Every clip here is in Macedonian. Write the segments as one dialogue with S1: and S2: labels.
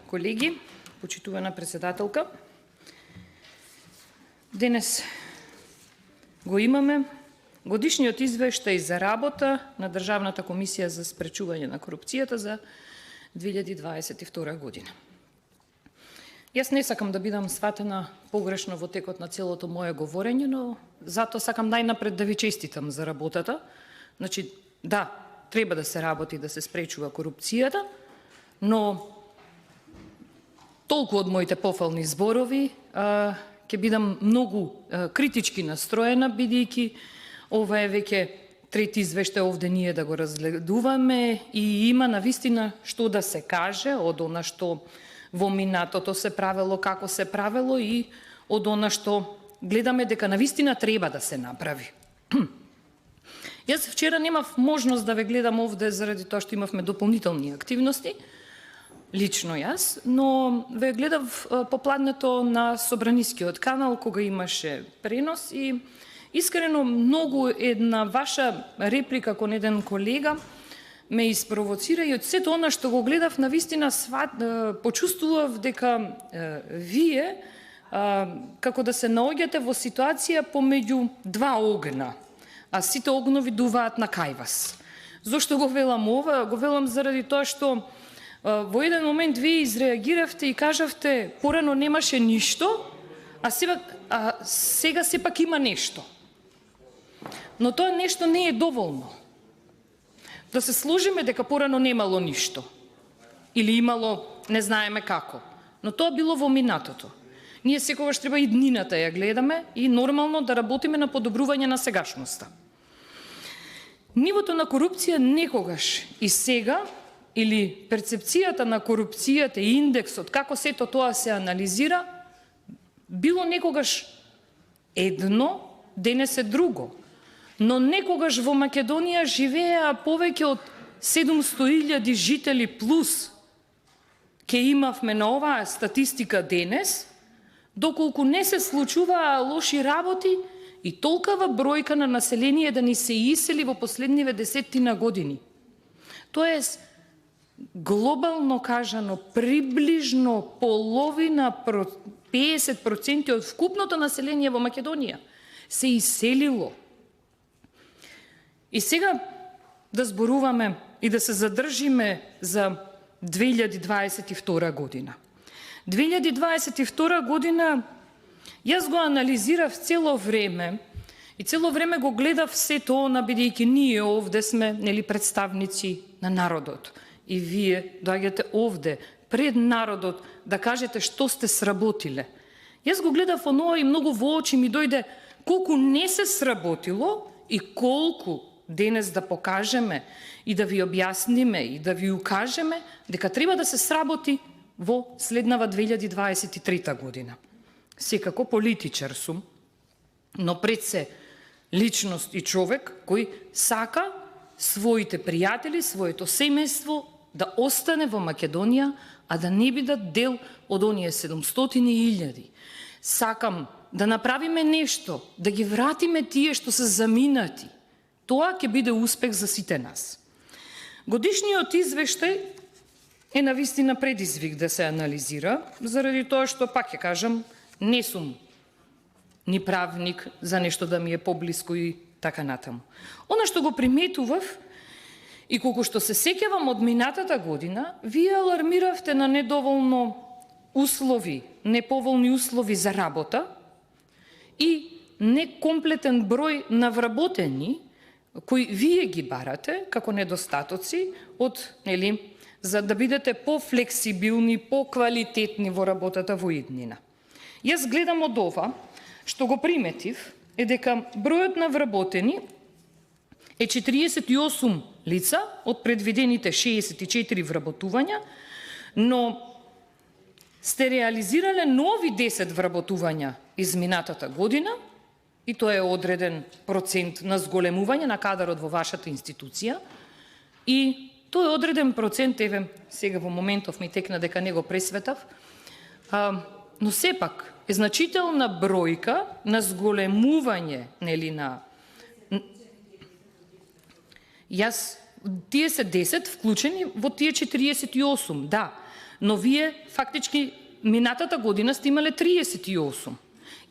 S1: колеги, почитувана председателка. Денес го имаме годишниот извештај за работа на Државната комисија за спречување на корупцијата за 2022 година. Јас не сакам да бидам сватена погрешно во текот на целото моје говорење, но затоа сакам најнапред да ви честитам за работата. Значи, да, треба да се работи да се спречува корупцијата, но толку од моите пофални зборови ќе бидам многу критички настроена, бидејќи ова е веќе трети извештај овде ние да го разгледуваме и има навистина што да се каже од она што во минатото се правело, како се правело и од она што гледаме дека навистина треба да се направи. Јас вчера немав можност да ве гледам овде заради тоа што имавме дополнителни активности, лично јас, но ве гледав попладнето на Собранискиот канал кога имаше пренос и искрено многу една ваша реплика кон еден колега ме испровоцира и од сето она што го гледав навистина почувствував дека вие како да се наоѓате во ситуација помеѓу два огна, а сите огнови дуваат на кај вас. Зошто го велам ова? Го велам заради тоа што во еден момент вие изреагиравте и кажавте порано немаше ништо, а сега сепак има нешто. Но тоа нешто не е доволно. Да се сложиме дека порано немало ништо. Или имало, не знаеме како. Но тоа било во минатото. Ние секогаш треба и днината ја гледаме и нормално да работиме на подобрување на сегашноста. Нивото на корупција некогаш и сега, или перцепцијата на корупцијата и индексот, како сето тоа се анализира, било некогаш едно, денес е друго. Но некогаш во Македонија живееа повеќе од 700.000 жители плюс. Ке имавме на оваа статистика денес, доколку не се случуваа лоши работи и толкава бројка на население да ни се исели во последниве десеттина години. Тоест, глобално кажано, приближно половина, 50% од вкупното население во Македонија се иселило. И сега да зборуваме и да се задржиме за 2022 година. 2022 година јас го анализирав цело време и цело време го гледав сето она, бидејќи ние овде сме представници на народот. И вие доаѓате овде пред народот да кажете што сте сработиле. Јас го гледав оно и многу во очи ми дојде колку не се сработило и колку денес да покажеме и да ви објасниме и да ви укажеме дека треба да се сработи во следнава 2023 година. Секако политичар сум, но пред се личност и човек кој сака своите пријатели, своето семејство да остане во Македонија, а да не бидат дел од оние 700.000. Сакам да направиме нешто, да ги вратиме тие што се заминати. Тоа ќе биде успех за сите нас. Годишниот извештај е навистина предизвик да се анализира, заради тоа што, пак ќе кажам, не сум ни правник за нешто да ми е поблиско и така натаму. Она што го приметував и колку што се сеќавам од минатата година, вие алармиравте на недоволно услови, неповолни услови за работа и некомплетен број на вработени кои вие ги барате како недостатоци за да бидете пофлексибилни, поквалитетни во работата во иднина. Јас гледам од ова, што го приметив, е дека бројот на вработени е 48 лица од предвидените 64 вработувања, но сте реализирале нови 10 вработувања изминатата година, и тоа е одреден процент на зголемување на кадарот во вашата институција, и тоа е одреден процент, сега во моментов ми текна дека не го пресветав, но сепак е значителна бројка на зголемување, на... Тие се 10 вклучени во тие 48, да, но вие фактички минатата година сте имале 38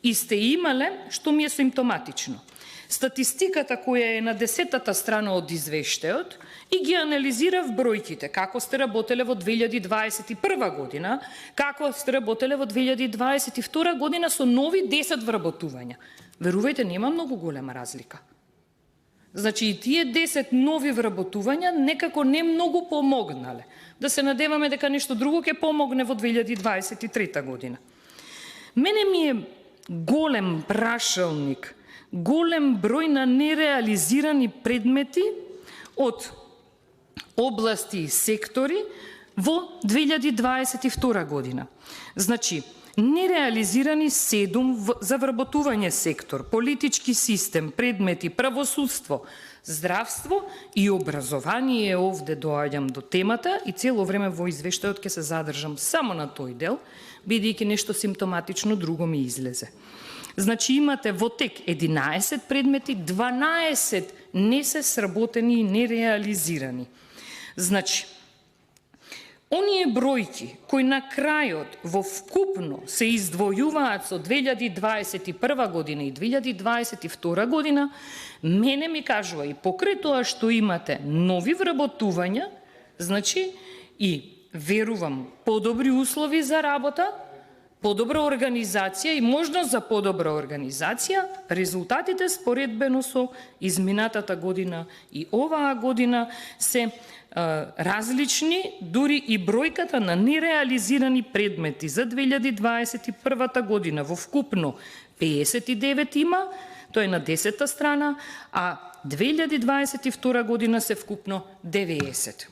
S1: и сте имале што ми е симптоматично. Статистиката која е на 10-та страна од извештајот и ги анализирав бројките, како сте работеле во 2021 година, како сте работеле во 2022 година со нови 10 вработувања. Верувајте, нема многу голема разлика. Значи и тие 10 нови вработувања некако не многу помогнале. Да се надеваме дека нешто друго ќе помогне во 2023 година. Мене ми е голем прашалник, голем број на нереализирани предмети од области и сектори во 2022 година. Значи, нереализирани 7 за вработување сектор, политички систем, предмети, правосудство, здравство и образование. Овде доаѓам до темата и цело време во извештајот ќе се задржам само на тој дел, бидејќи нешто симптоматично друго ми излезе. Значи имате во тек 11 предмети, 12 не се сработени и нереализирани. Значи, оние бројки кои на крајот во вкупно се издвојуваат со 2021 година и 2022 година, мене ми кажува и покрај тоа што имате нови вработувања, значи и верувам подобри услови за работа, подобра организација и можност за подобра организација, резултатите споредбено со изминатата година и оваа година се различни, дури и бројката на нереализирани предмети за 2021 година во вкупно 59 има, тоа е на 10-та страна, а 2022 година се вкупно 90.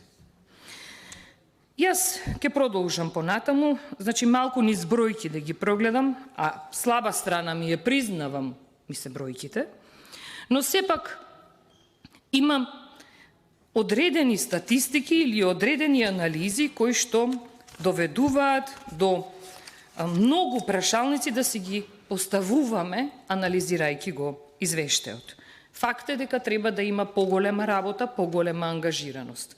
S1: Јас ќе продолжам понатаму, значи малку низ бројки да ги прогледам, а слаба страна ми е, признавам, ми се бројките, но сепак имам одредени статистики или одредени анализи кои што доведуваат до многу прашалници да си ги поставуваме анализирајќи го извештајот. Факт е дека треба да има поголема работа, поголема ангажираност.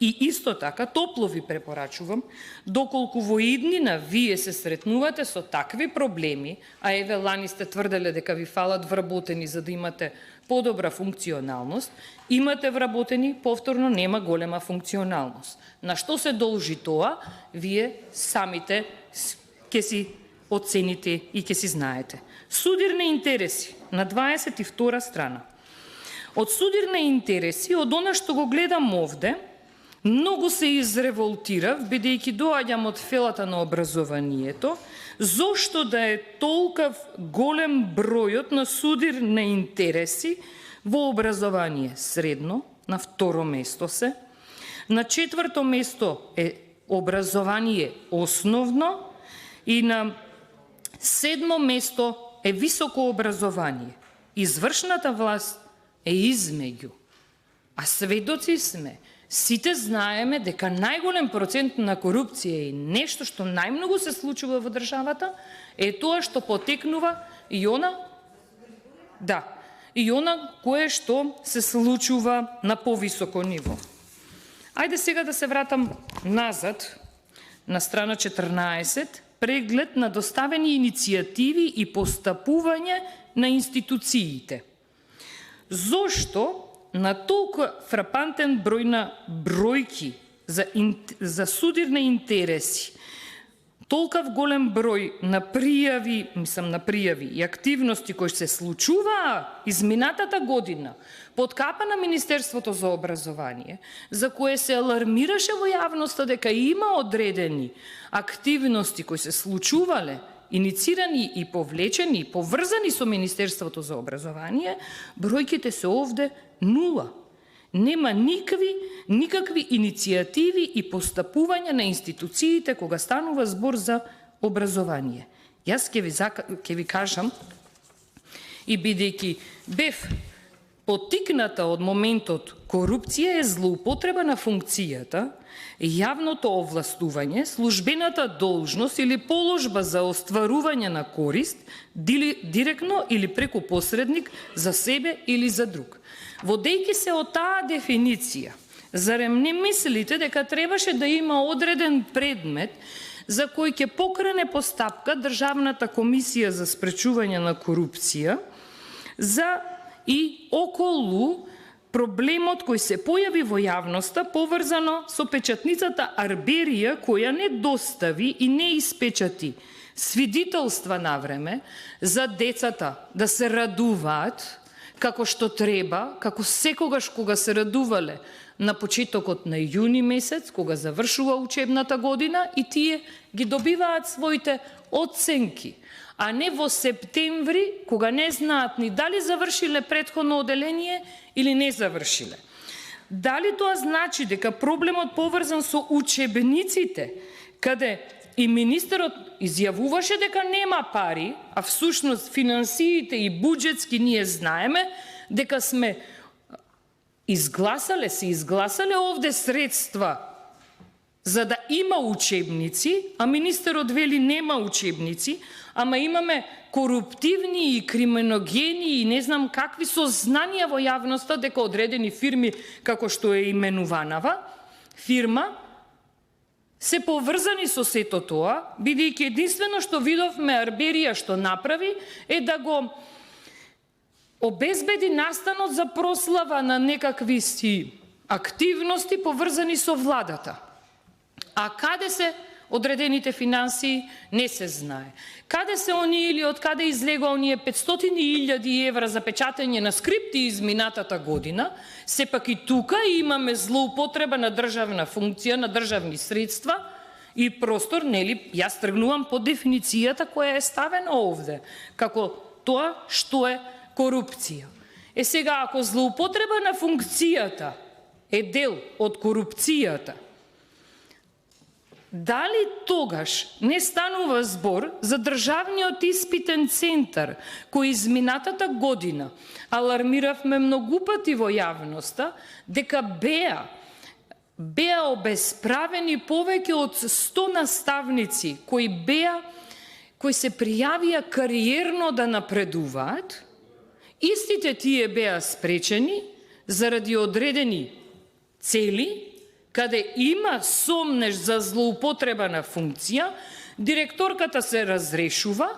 S1: И исто така, топло ви препорачувам, доколку во иднина вие се сретнувате со такви проблеми, а еве лани сте тврделе дека ви фалат вработени за да имате подобра функционалност, имате вработени, повторно нема голема функционалност. На што се должи тоа, вие самите ќе си оцените и ќе си знаете. Судирни интереси на 22 страна. Од судирни интереси, од она што го гледам овде, многу се изреволтирав, бидејќи доаѓам од фелата на образованието, зошто да е толков голем бројот на судирни интереси во образование средно, на второ место се, на четврто место е образование основно и на седмо место е високо образование. Извршната власт е измеѓу, а сведоци сме. Сите знаеме дека најголем процент на корупција и нешто што најмногу се случува во државата е тоа што потекнува и она кое што се случува на повисоко ниво. Ајде сега да се вратам назад на страна 14, преглед на доставени иницијативи и постапување на институциите. Зошто на толку фрапантен број на бројки за судирни интереси, толков голем број на пријави и активности кои се случуваа изминатата година под капа на Министерството за образование, за кое се алармираше во јавноста дека има одредени активности кои се случувале, иницирани и повлечени, поврзани со Министерството за образование, бројките се овде 0. Нема никакви иницијативи и постапувања на институциите кога станува збор за образование. Јас ќе ви кажам, и бидејќи бев потикната од моментот корупција е злоупотреба на функцијата, јавното овластување, службената должност или положба за остварување на корист, директно или преку посредник за себе или за друг. Водејќи се од таа дефиниција, Зарем не мислите дека требаше да има одреден предмет за кој ќе покрене постапка Државната комисија за спречување на корупција за и околу проблемот кој се појави во јавноста поврзано со печатницата Арберија која не достави и не испечати свидетелства на време за децата да се радуваат како што треба, како секогаш кога се радувале на почетокот на јуни месец, кога завршува учебната година и тие ги добиваат своите оценки, а не во септември, кога не знаат ни дали завршиле претходно оделение или не завршиле. Дали тоа значи дека проблемот поврзан со учебниците, каде и министерот изјавуваше дека нема пари, а всушност финансиите и буџетски ние знаеме дека сме се изгласале овде средства за да има учебници, а министерот вели нема учебници, ама имаме коруптивни и криминогени и не знам какви сознанија во јавноста дека одредени фирми, како што е именуванава фирма, се поврзани со сето тоа, бидејќи единствено што видовме Арберија што направи е да го обезбеди настанот за прослава на некакви си активности поврзани со владата. А каде се одредените финансии не се знае. Каде се оние или од каде излегува оние 500.000 евра за печатање на скрипти изминатата година, сепак и тука имаме злоупотреба на државна функција, на државни средства и простор, нели, јас тргнувам по дефиницијата која е ставена овде, како тоа што е корупција. Сега, ако злоупотреба на функцијата е дел од корупцијата, дали тогаш не станува збор за државниот испитен центар, кој изминатата година алармиравме многу пати во јавноста, дека беа обесправени повеќе од 100 наставници кои се пријавија кариерно да напредуваат, истите тие беа спречени заради одредени цели, каде има сомнеж за злоупотреба на функција, директорката се разрешува,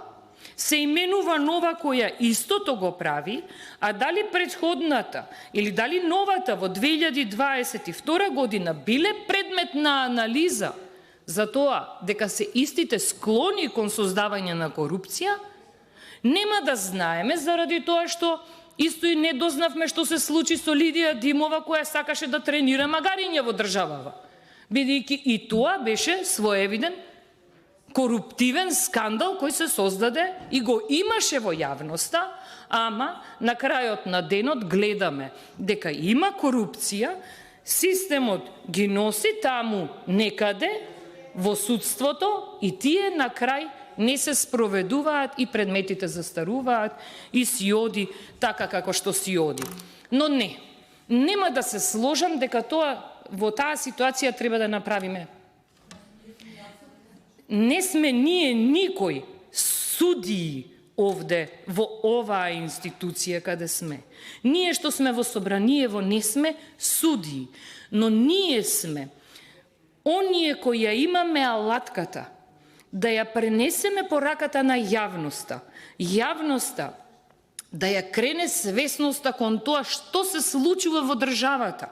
S1: се именува нова која истото го прави, а дали предходната или дали новата во 2022 година биле предмет на анализа за тоа дека се истите склони кон создавање на корупција, нема да знаеме заради тоа што исто и не дознавме што се случи со Лидија Димова која сакаше да тренира магариња во државава. Бидејќи и тоа беше своевиден коруптивен скандал кој се создаде и го имаше во јавноста, ама на крајот на денот гледаме дека има корупција, системот ги носи таму некаде во судството и тие на крај не се спроведуваат и предметите застаруваат и си оди така како што си оди. Но нема да се сложам дека во таа ситуација треба да направиме. Не сме ние никој судии овде во оваа институција каде сме. Ние што сме во собраниево не сме судии, но ние сме оние кои ја имаме алатката да ја пренесеме пораката на јавноста. Јавноста да ја крене свесноста кон тоа што се случува во државата.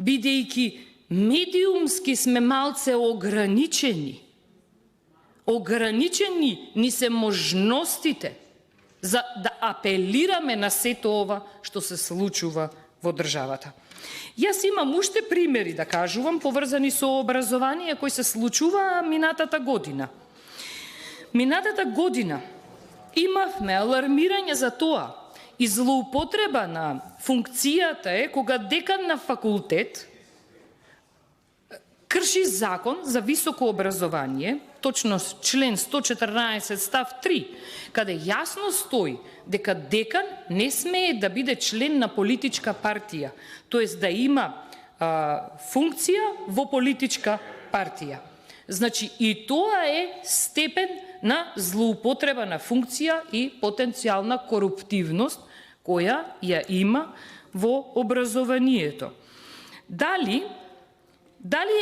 S1: Бидејќи медиумски сме малце ограничени. Ограничени ни се можностите за да апелираме на сето ова што се случува во државата. Јас имам уште примери да кажувам поврзани со образование кои се случува минатата година. Минатата година имавме алармирање за тоа и злоупотреба на функцијата е кога декан на факултет крши закон за високо образование, точно член 114 став 3, каде јасно стои дека декан не смее да биде член на политичка партија, тоест да има функција во политичка партија. Значи и тоа е степен на злоупотреба на функција и потенцијална коруптивност која ја има во образованието. дали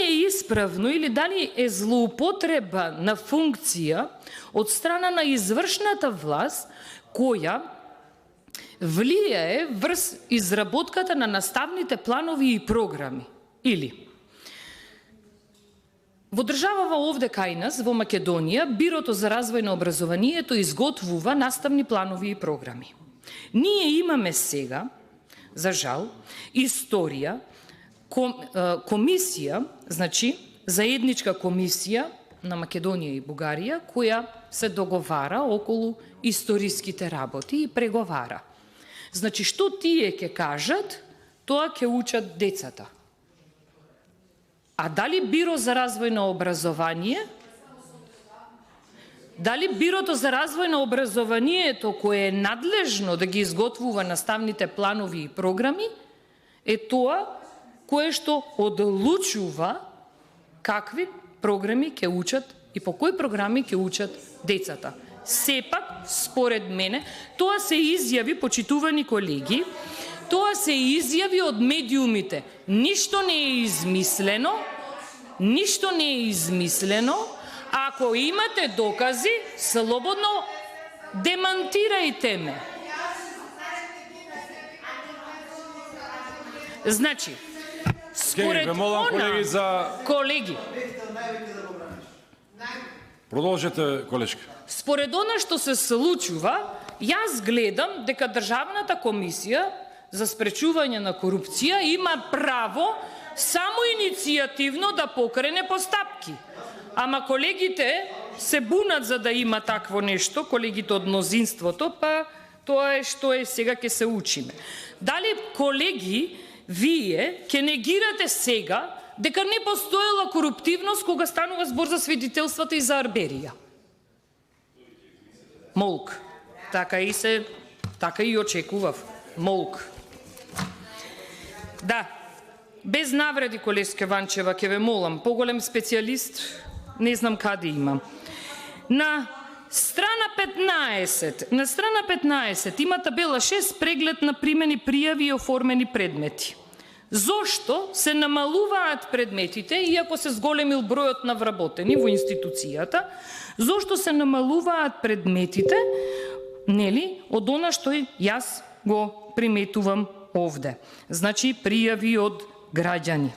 S1: е исправно или дали е злоупотреба на функција од страна на извршната власт која влијае врз изработката на наставните планови и програми. Или во државава овде кај нас, во Македонија, Бирото за развој на образованието изготвува наставни планови и програми. Ние имаме сега, за жал, историја, комисија, значи, заедничка комисија на Македонија и Бугарија, која се договара околу историските работи и преговара. Значи, што тие ќе кажат, тоа ќе учат децата. А дали Биро за развој на образование, дали Бирото за развој на образованието, кое е надлежно да ги изготвува наставните планови и програми, е тоа кое што одлучува какви програми ќе учат и по кои програми ќе учат децата. Сепак, според мене, тоа се изјави, почитувани колеги, тоа се изјави од медиумите. Ништо не е измислено, ништо не е измислено. Ако имате докази, слободно демантирајте ме. Значи, според она, колеги,
S2: продолжете, колешка.
S1: Според она што се случува, јас гледам дека Државната комисија за спречување на корупција има право само иницијативно да покрене постапки. Ама колегите се бунат за да има такво нешто, колегите од мнозинството, па тоа е што е сега ќе се учиме. Дали, колеги, вие ќе негирате сега дека не постоела коруптивност кога станува збор за свидетелствата и за Арберија? Молк. Така и очекував. Молк. Да, без навреди, колешка Ванчева, ќе ве молам, поголем специјалист, не знам каде имам. На страна 15 има табела 6 преглед на примени пријави и оформени предмети. Зошто се намалуваат предметите, иако се зголемил бројот на вработени во институцијата, зошто се намалуваат предметите, нели, од она што јас го приметувам овде. Значи, пријави од граѓани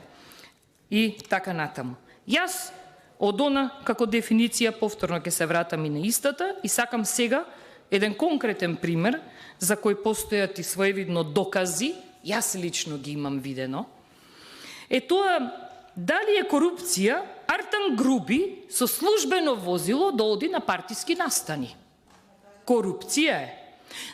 S1: и така натаму. Јас од она, како дефиниција, повторно ќе се вратам и на истата, и сакам сега еден конкретен пример за кој постојат и своевидно докази, јас лично ги имам видено, е тоа дали е корупција Артан Груби со службено возило да оди на партиски настани. Корупција е.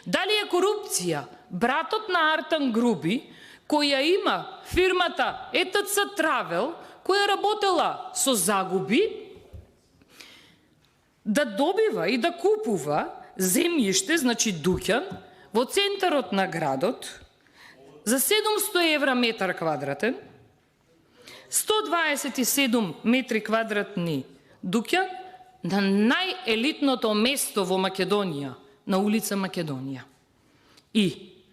S1: Дали е корупција братот на Артан Груби, која има фирмата ЕТЦ Травел, која работела со загуби, да добива и да купува земјиште, значи дуќан, во центарот на градот, за 700 евра метар квадратен, 127 метри квадратни дуќан на најелитното место во Македонија, на улица Македонија. И,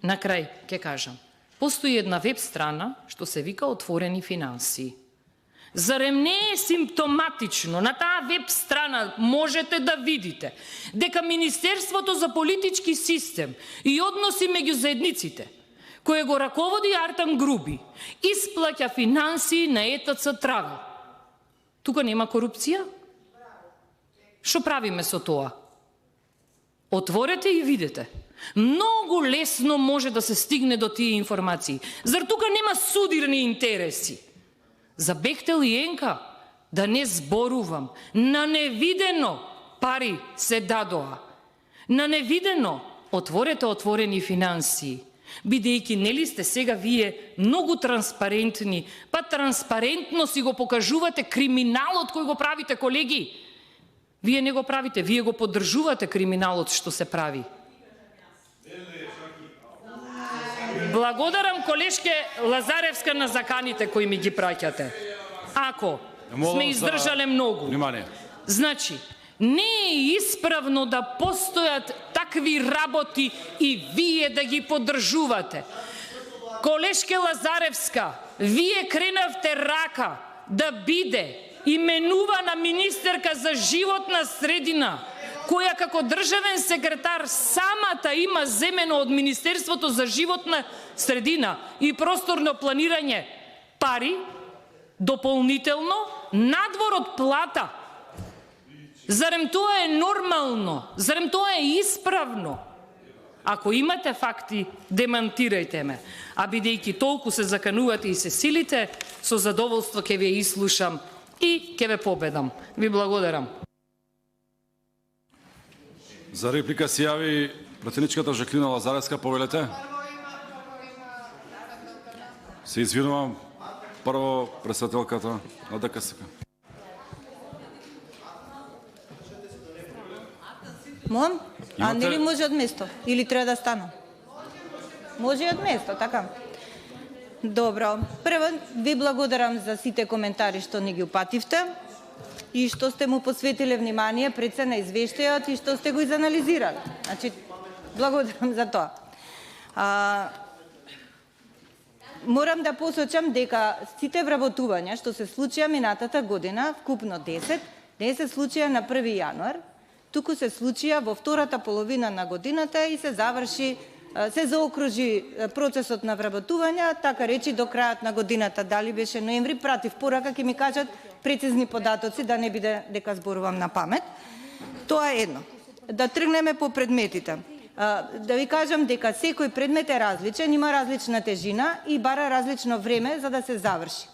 S1: на крај, ќе кажам, постои една веб страна што се вика Отворени финансии. Зарем не е симптоматично, на таа веб страна можете да видите дека Министерството за политички систем и односи меѓу заедниците, кој го раководи Артан Груби, исплаќа финансии на ЕТЦ Травел. Тука нема корупција? Што правиме со тоа? Отворете и видете. Многу лесно може да се стигне до тие информации. Зар тука нема судирни интереси? За Бехтел и Енка, да не зборувам, на невидено пари се дадоа. На невидено отворете Отворени финансии. Бидејќи нели сте сега вие многу транспарентни, па транспарентно си го покажувате криминалот кој го правите, колеги. Вие не го правите, вие го поддржувате криминалот што се прави. Благодарам, колешке Лазаревска, на заканите кои ми ги праќате. Ако сме издржале многу. Значи, не е исправно да постојат такви работи и вие да ги поддржувате. Колешке Лазаревска, вие кренавте рака да биде именувана министерка за животна средина, која како државен секретар самата има земено од Министерството за животна средина и просторно планирање пари, дополнително, надвор од плата. Зарем тоа е нормално? Зарем тоа е исправно? Ако имате факти, демантирајте ме. А бидејќи толку се заканувате и се силите, со задоволство ќе ве ислушам и ќе ве победам. Ви благодарам.
S2: За реплика се јави претседничката Жаклина Лазареска, повелете. Се извинувам. Прво председателката на ДКСК.
S3: Мом? А нели може од место? Или треба да станам? Може и од место, така. Добро. Прво, ви благодарам за сите коментари што ни ги упативте и што сте му посветиле внимание пред се на извештајот и што сте го изанализирали. Значи, благодарам за тоа. Морам да посочам дека сите вработувања што се случија минатата година, вкупно 10, не се случија на 1 јануар, туку се случија во втората половина на годината и се заврши, се заокружи процесот на вработувања, така речи до крајот на годината, дали беше ноември, пратив порака, ќе ми кажат прецизни податоци, да не биде дека зборувам на памет. Тоа е едно. Да тргнеме по предметите. Да ви кажам дека секој предмет е различен, има различна тежина и бара различно време за да се заврши.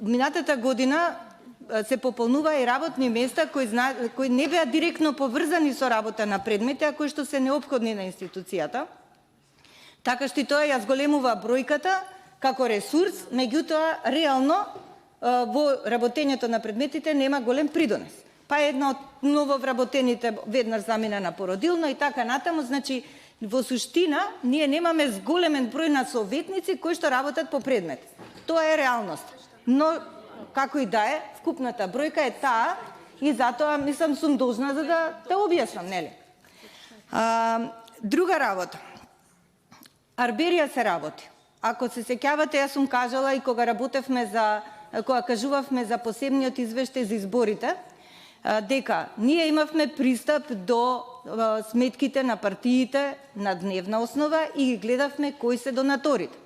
S3: Минатата година се пополнува и работни места кои не беа директно поврзани со работа на предмети, а кои што се неопходни на институцијата. Така што и тоа ја зголемува бројката како ресурс, меѓутоа реално во работењето на предметите нема голем придонес. Па една од ново вработените веднаш замина на породилно и така натаму, значи во суштина ние немаме зголемен број на советници кои што работат по предмет. Тоа е реалност. Но како и да е, вкупната бројка е таа и затоа мислам сум должна за да објаснам, нели? Друга работа. Арберија се работи. Ако се сеќавате, јас сум кажала и кога кажувавме за посебниот извештај за изборите, дека ние имавме пристап до сметките на партиите на дневна основа и ги гледавме кои се донаторите.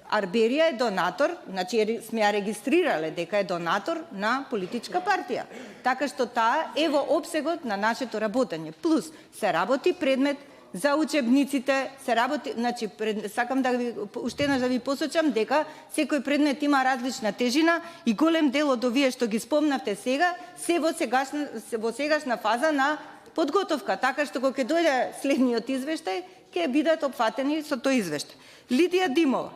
S3: Арберија е донатор, значи сме ја регистрирале дека е донатор на политичка партија. Така што таа е во опсегот на нашето работење. Плюс се работи предмет за учебниците, се работи, значи сакам да ви уште еднаш да ви посочам дека секој предмет има различна тежина и голем дел од овие што ги спомнавте сега се во сегашна фаза на подготовка, така што кога ќе дојде следниот извештај ќе бидат опфатени со тој извештај. Лидија Димова.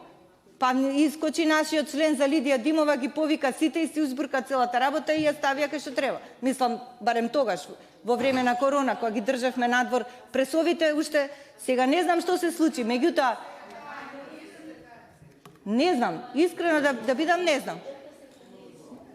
S3: Па искочи нашиот член за Лидија Димова, ги повика сите и си узбурка целата работа и ја ставија кај што треба. Мислам, барем тогаш, во време на корона, кога ги државме надвор пресовите, уште сега не знам што се случи, меѓутоа не знам, искрено да бидам, не знам.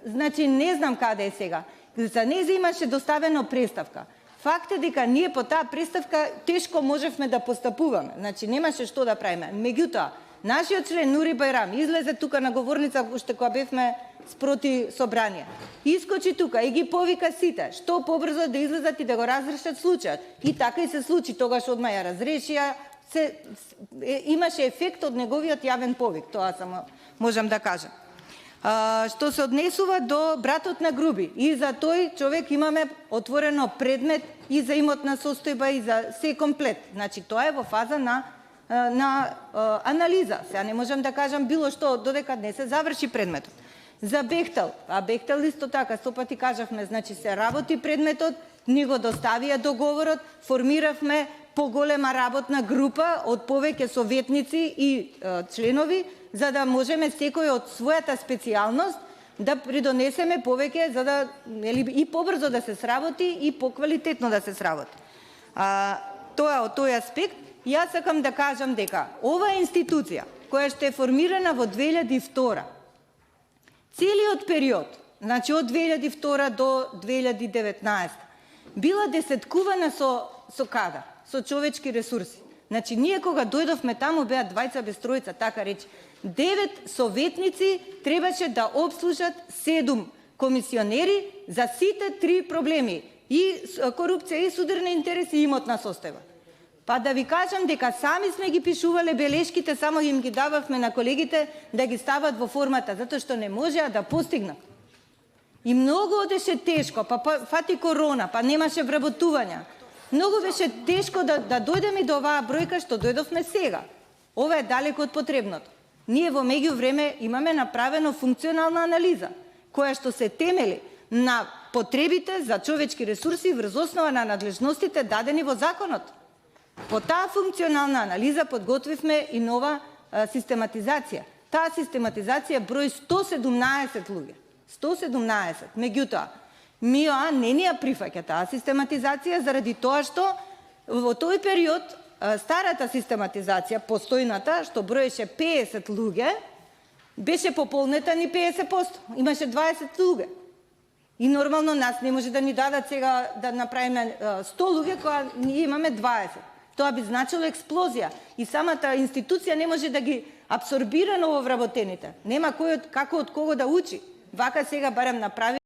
S3: Значи, не знам каде е сега. За нејзе имаше доставено преставка. Факт е дека ние по таа преставка тешко можевме да постапуваме. Значи, немаше што да правиме. Меѓутоа, нашиот член Нури Бајрам излезе тука на говорница уште кога бевме спроти собрание. Искочи тука и ги повика сите, што побрзо да излезат и да го разрешат случајот. И така и се случи, тогаш одма ја разрешија, имаше ефект од неговиот јавен повик, тоа само можам да кажам. Што се однесува до братот на Груби, и за тој човек имаме отворено предмет и за имотна состојба и за се комплет. Значи, тоа е во фаза на анализа. Сега не можам да кажам било што додека не се заврши предметот. За Бехтел, а Бехтел исто така, 100 пати кажавме, значи се работи предметот, ни го доставија договорот, формиравме поголема работна група од повеќе советници и членови, за да можеме секој од својата специјалност да придонесеме повеќе, за да и побрзо да се сработи и поквалитетно да се сработи. Тоа од тој аспект. Јас сакам да кажам дека ова институција, која што е формирана во 2002, целиот период, значи од 2002 до 2019, била десеткувана со кадар, со човечки ресурси. Значи, ние кога дојдовме таму беа двајца без тројца, така речи. 9 советници требаше да обслужат 7 комисионери за сите 3 проблеми. И корупција, и судирни интереси, и имотна состојба. Па да ви кажам дека сами сме ги пишувале белешките, само им ги дававме на колегите да ги стават во формата, затоа што не можеа да постигнат. И многу одеше тешко, па фати корона, па немаше вработувања. Многу беше тешко да дојдеме до оваа бројка што дојдовме сега. Ова е далеко од потребното. Ние во меѓувреме имаме направено функционална анализа, која што се темели на потребите за човечки ресурси врз основа на надлежностите дадени во законот. По таа функционална анализа подготвивме и нова систематизација. Таа систематизација брои 117 луѓе. 117. Меѓутоа, МИОА не ни ја прифаќа таа систематизација заради тоа што во тој период старата систематизација, постојната, што броеше 50 луѓе, беше пополнета ни 50%. Имаше 20 луѓе. И нормално нас не може да ни дадат сега да направиме 100 луѓе, кога ние имаме 20. Тоа би значило експлозија. И самата институција не може да ги абсорбира нововработените. Нема кој како од кого да учи. Вака сега барем направи